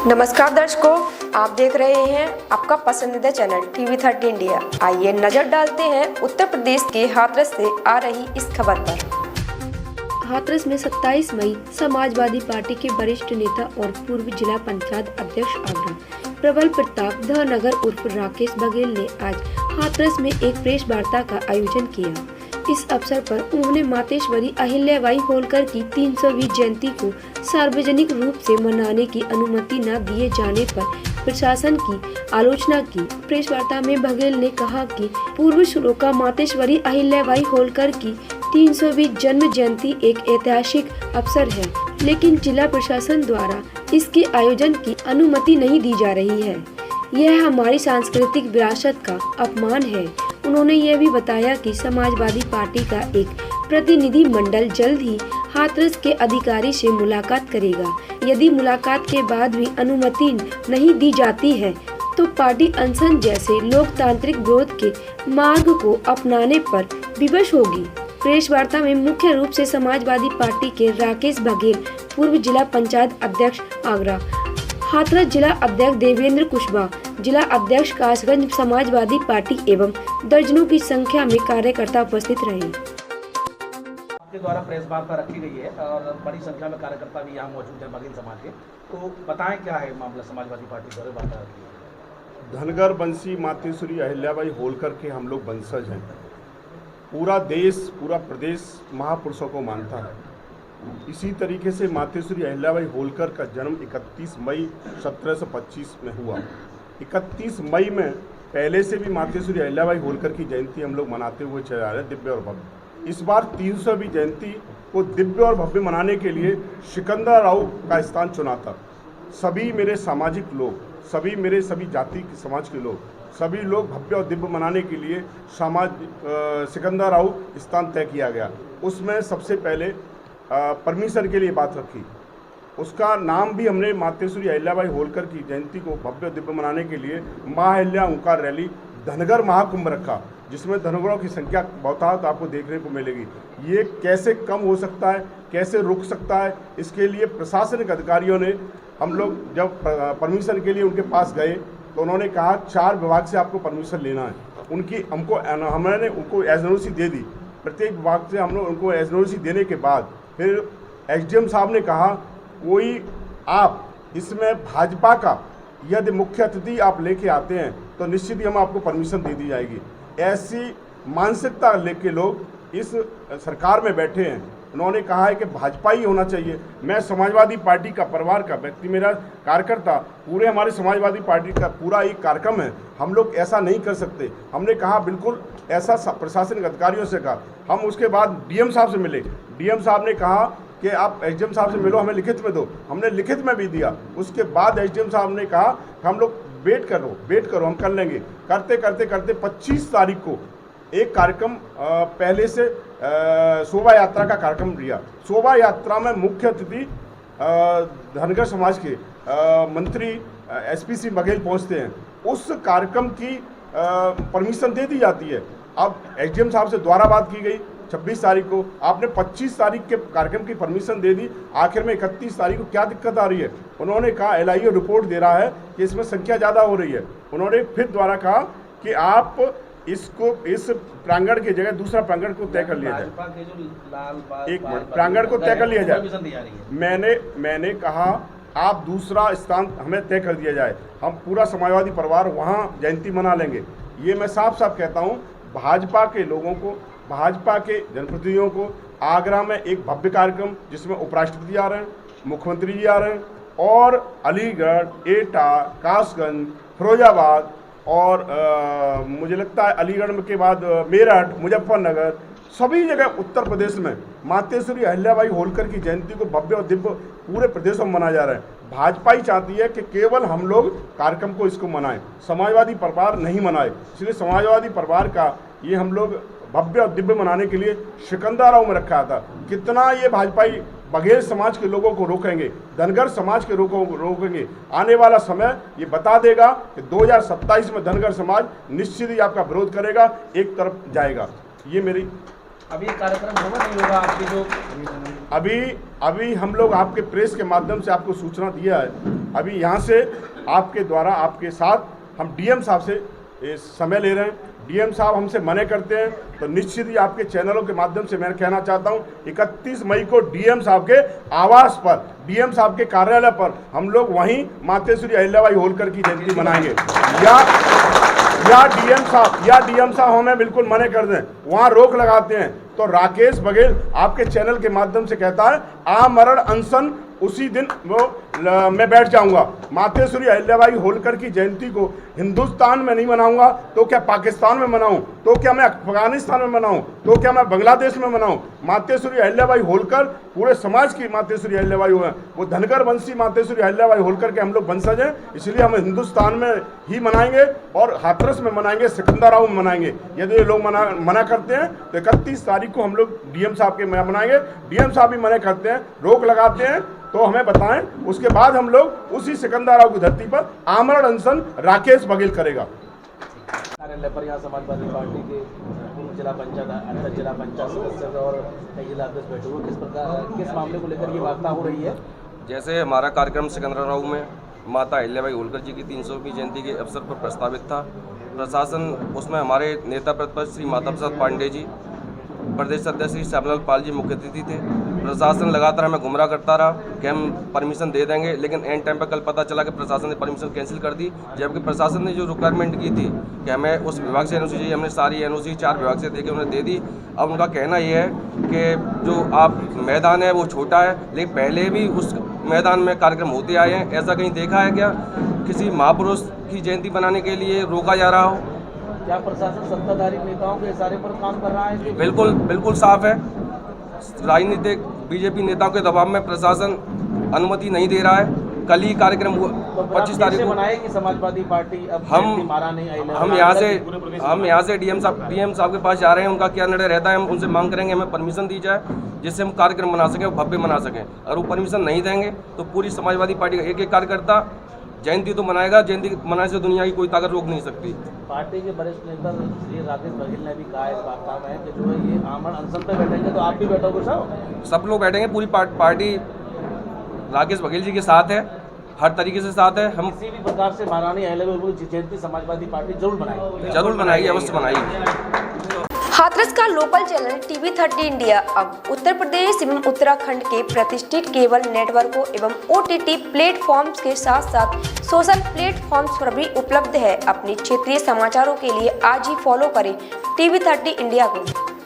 नमस्कार दर्शकों, आप देख रहे हैं आपका पसंदीदा चैनल टीवी 30 इंडिया। आइए नजर डालते हैं उत्तर प्रदेश के हाथरस से आ रही इस खबर पर। हाथरस में 27 मई समाजवादी पार्टी के वरिष्ठ नेता और पूर्व जिला पंचायत अध्यक्ष आगरा प्रबल प्रताप धनगर उर्फ राकेश बघेल ने आज हाथरस में एक प्रेस वार्ता का आयोजन किया। इस अवसर पर उन्होंने मातेश्वरी अहिल्याबाई होलकर की 320 जयंती को सार्वजनिक रूप से मनाने की अनुमति न दिए जाने पर प्रशासन की आलोचना की। प्रेस वार्ता में बघेल ने कहा कि पूर्व श्लोका मातेश्वरी अहिल्याबाई होलकर की 320 जन्म जयंती एक ऐतिहासिक अवसर है, लेकिन जिला प्रशासन द्वारा इसके आयोजन की अनुमति नहीं दी जा रही है। यह हमारी सांस्कृतिक विरासत का अपमान है। उन्होंने यह भी बताया कि समाजवादी पार्टी का एक प्रतिनिधि मंडल जल्द ही हाथरस के अधिकारी से मुलाकात करेगा। यदि मुलाकात के बाद भी अनुमति नहीं दी जाती है तो पार्टी अनशन जैसे लोकतांत्रिक विरोध के मार्ग को अपनाने पर विवश होगी। प्रेस वार्ता में मुख्य रूप से समाजवादी पार्टी के राकेश बघेल, पूर्व जिला पंचायत अध्यक्ष आगरा, हाथरस जिला अध्यक्ष देवेंद्र कुशवाहा, जिला अध्यक्ष कासगंज समाजवादी पार्टी एवं दर्जनों की संख्या में कार्यकर्ता उपस्थित रहे। आपके द्वारा प्रेस वार्ता रखी गई है और बड़ी संख्या में कार्यकर्ता भी यहाँ मौजूद हैं बघेल समाज के, तो बताएं क्या है मामला समाजवादी पार्टी द्वारा वार्ता रखी है। धनगर वंशी मातेश्वरी अहिल्याबाई होलकर के हम लोग वंशज हैं। पूरा देश, पूरा प्रदेश महापुरुषों को मानता है। इसी तरीके से मातेश्वरी अहिल्याबाई होलकर का जन्म 31 मई 1725 में हुआ। 31 मई में पहले से भी मातेश्वरी अहिल्याबाई होलकर की जयंती हम लोग मनाते हुए चले आ रहे हैं, दिव्य और भव्य। इस बार 300वीं जयंती को दिव्य और भव्य मनाने के लिए सिकंदर राव का स्थान चुना था। सभी मेरे सामाजिक लोग, सभी जाति समाज के लोग, सभी लोग भव्य और दिव्य मनाने के लिए सिकंदर राव स्थान तय किया गया। उसमें सबसे पहले परमिशन के लिए बात रखी। उसका नाम भी हमने मातेश्वरी अहिल्याबाई होलकर की जयंती को भव्य दिव्य मनाने के लिए माँ अहिल्या ओंकार रैली धनगर महाकुंभ रखा, जिसमें धनगरों की संख्या बहुत आपको देखने को मिलेगी। ये कैसे कम हो सकता है, कैसे रुक सकता है, इसके लिए प्रशासनिक अधिकारियों ने, हम लोग जब परमिशन के लिए उनके पास गए तो उन्होंने कहा 4 विभाग से आपको परमिशन लेना है। हमने उनको एजनोसी दे दी। प्रत्येक विभाग से हम लोग उनको एजनोसी देने के बाद फिर एसडीएम साहब ने कहा कोई आप इसमें भाजपा का यदि मुख्य अतिथि आप लेके आते हैं तो निश्चित ही हम आपको परमिशन दे दी जाएगी। ऐसी मानसिकता लेके लोग इस सरकार में बैठे हैं। उन्होंने कहा है कि भाजपा ही होना चाहिए। मैं समाजवादी पार्टी का परिवार का व्यक्ति, मेरा कार्यकर्ता, पूरे हमारे समाजवादी पार्टी का पूरा एक कार्यक्रम है। हम लोग ऐसा नहीं कर सकते। हमने कहा बिल्कुल ऐसा प्रशासनिक अधिकारियों से कहा। हम उसके बाद डीएम साहब से मिले। डीएम साहब ने कहा कि आप एसडीएम साहब से मिलो, हमें लिखित में दो। हमने लिखित में भी दिया। उसके बाद एसडीएम साहब ने कहा हम लोग वेट करो, हम कर लेंगे। करते करते करते 25 तारीख को एक कार्यक्रम पहले से शोभा यात्रा का कार्यक्रम लिया। शोभा यात्रा में मुख्य अतिथि धनगर समाज के मंत्री एसपी सिंह बघेल पहुंचते हैं। उस कार्यक्रम की परमिशन दे दी जाती है। अब एसडीएम साहब से दोबारा बात की गई 26 तारीख को। आपने 25 तारीख के कार्यक्रम की परमिशन दे दी, आखिर में 31 तारीख को क्या दिक्कत आ रही है? उन्होंने कहा एलआईओ रिपोर्ट दे रहा है कि इसमें संख्या ज़्यादा हो रही है। उन्होंने फिर दोबारा कहा कि आप इसको इस प्रांगण की जगह दूसरा प्रांगण को तय कर लिया जाए। एक मिनट, प्रांगण को तय कर लिया जाए। मैंने कहा आप दूसरा स्थान हमें तय कर दिया जाए, हम पूरा समाजवादी परिवार वहाँ जयंती मना लेंगे। ये मैं साफ साफ कहता हूँ भाजपा के लोगों को, भाजपा के जनप्रतिनिधियों को। आगरा में एक भव्य कार्यक्रम जिसमें उपराष्ट्रपति आ रहे हैं, मुख्यमंत्री जी आ रहे हैं, और अलीगढ़, एटा, कासगंज, फिरोजाबाद और मुझे लगता है अलीगढ़ के बाद मेरठ, मुजफ्फरनगर, सभी जगह उत्तर प्रदेश में मातेश्वरी अहिल्याबाई होलकर की जयंती को भव्य और दिव्य पूरे प्रदेश में मनाया जा रहा है। भाजपा ही चाहती है कि केवल हम लोग कार्यक्रम को इसको मनाएं, समाजवादी परिवार नहीं मनाए। इसलिए समाजवादी परिवार का ये हम लोग भव्य और दिव्य मनाने के लिए सिकंदर राव में रखा था। कितना ये भाजपाई बघेल समाज के लोगों को रोकेंगे, धनगर समाज के लोगों को रोकेंगे, आने वाला समय ये बता देगा कि 2027 में धनगर समाज निश्चित ही आपका विरोध करेगा, एक तरफ जाएगा। ये मेरी अभी ये कार्यक्रम होगा नहीं होगा आपकी जो अभी हम लोग आपके प्रेस के माध्यम से आपको सूचना दिया है। अभी यहाँ से आपके द्वारा आपके साथ हम डीएम साहब से ये समय ले रहे हैं। डीएम साहब हमसे मना करते हैं तो निश्चित ही आपके चैनलों के माध्यम से मैं कहना चाहता हूँ 31 मई को डीएम साहब के आवास पर, डीएम साहब के कार्यालय पर हम लोग वहीं मातेश्वरी अहिल्याबाई होलकर की जयंती मनाएंगे। या डीएम साहब हमें बिल्कुल मना कर दें, वहाँ रोक लगाते हैं तो राकेश बघेल आपके चैनल के माध्यम से कहता है आमरण अनशन उसी दिन मैं बैठ जाऊंगा। मातेश्वरी अहिल्याबाई होलकर की जयंती को हिंदुस्तान में नहीं मनाऊंगा तो क्या पाकिस्तान में मनाऊं, तो क्या मैं अफगानिस्तान में मनाऊं, तो क्या मैं बांग्लादेश में मनाऊं। मातेश्वरी अहिल्याबाई होलकर पूरे समाज की मातेश्वरी अहिल्याबाई है, वो धनगर वंशी मातेश्वरी अहिल्याबाई होलकर के हम लोग वंशज हैं, इसलिए हम हिंदुस्तान में ही मनाएंगे और हाथरस में मनाएंगे, सिकंदराबाद में मनाएंगे। यदि ये लोग मना करते हैं तो 31 तारीख को हम लोग डीएम साहब के मनाएंगे। डीएम साहब भी मना करते हैं, रोक लगाते हैं तो हमें बताएं, उसके बाद हम लोग उसी सिकंदराबाद की धरती पर आमरण अनशन राकेश बघेल करेगा। कार्यालय पर यहाँ समाजवादी पार्टी के जिला पंचायत अंतर जिला पंचायत सदस्य और कई जिला अध्यक्ष बैठे हुए, किस मामले को लेकर ये वार्ता हो रही है? जैसे हमारा कार्यक्रम सिकंदराबाद में माता अहिल्याबाई होलकर जी की 300वीं जयंती के अवसर पर प्रस्तावित था। प्रशासन उसमें हमारे नेता प्रतिपक्ष श्री माता प्रसाद पांडे जी, प्रदेश अध्यक्ष श्री श्यामलाल पाल जी मुख्य अतिथि थे। प्रशासन लगातार हमें गुमराह करता रहा कि हम परमिशन दे देंगे, लेकिन एंड टाइम पर कल पता चला कि प्रशासन ने परमिशन कैंसिल कर दी, जबकि प्रशासन ने जो रिक्वायरमेंट की थी कि हमें उस विभाग से एनओसी चाहिए, हमने सारी एनओसी 4 विभाग से देके उन्हें दे दी। अब उनका कहना ये है कि जो आप मैदान है वो छोटा है, लेकिन पहले भी उस मैदान में कार्यक्रम होते आए हैं। ऐसा कहीं देखा है क्या किसी महापुरुष की जयंती बनाने के लिए रोका जा रहा हो? क्या प्रशासन सत्ताधारी नेताओं के इशारे पर काम कर रहा है? बिल्कुल साफ है। राजनीतिक बीजेपी नेताओं के दबाव में प्रशासन अनुमति नहीं दे रहा है। कल ही कार्यक्रम हुआ 25 तारीख को मनाएगी समाजवादी पार्टी। अब हम यहाँ से डीएम साहब के पास जा रहे हैं। उनका क्या निर्णय रहता है हम उनसे मांग करेंगे, हमें परमिशन दी जाए जिससे हम कार्यक्रम मना सकें, भव्य मना सकें। और वो परमिशन नहीं देंगे तो पूरी समाजवादी पार्टी का एक कार्यकर्ता जयंती तो मनाएगा। जयंती मनाने से दुनिया की कोई ताकत रोक नहीं सकती। पार्टी के वरिष्ठ नेता श्री राकेश बघेल ने भी कहा इस वार्ता में कि जो है ये आमरण अनशन पे बैठेंगे, तो आप भी बैठोगे साहब? सब लोग बैठेंगे, पूरी पार्टी राकेश बघेल जी के साथ है, हर तरीके से साथ है। हम किसी भी प्रकार से महारानी अहिल्याबाई की जयंती समाजवादी पार्टी जरूर बनाएगी, अवश्य बनाएगी। हाथरस का लोकल चैनल TV30 इंडिया अब उत्तर प्रदेश एवं उत्तराखंड के प्रतिष्ठित केबल नेटवर्कों एवं OTT प्लेटफॉर्म्स के साथ साथ सोशल प्लेटफॉर्म्स पर भी उपलब्ध है। अपने क्षेत्रीय समाचारों के लिए आज ही फॉलो करें TV30 इंडिया को।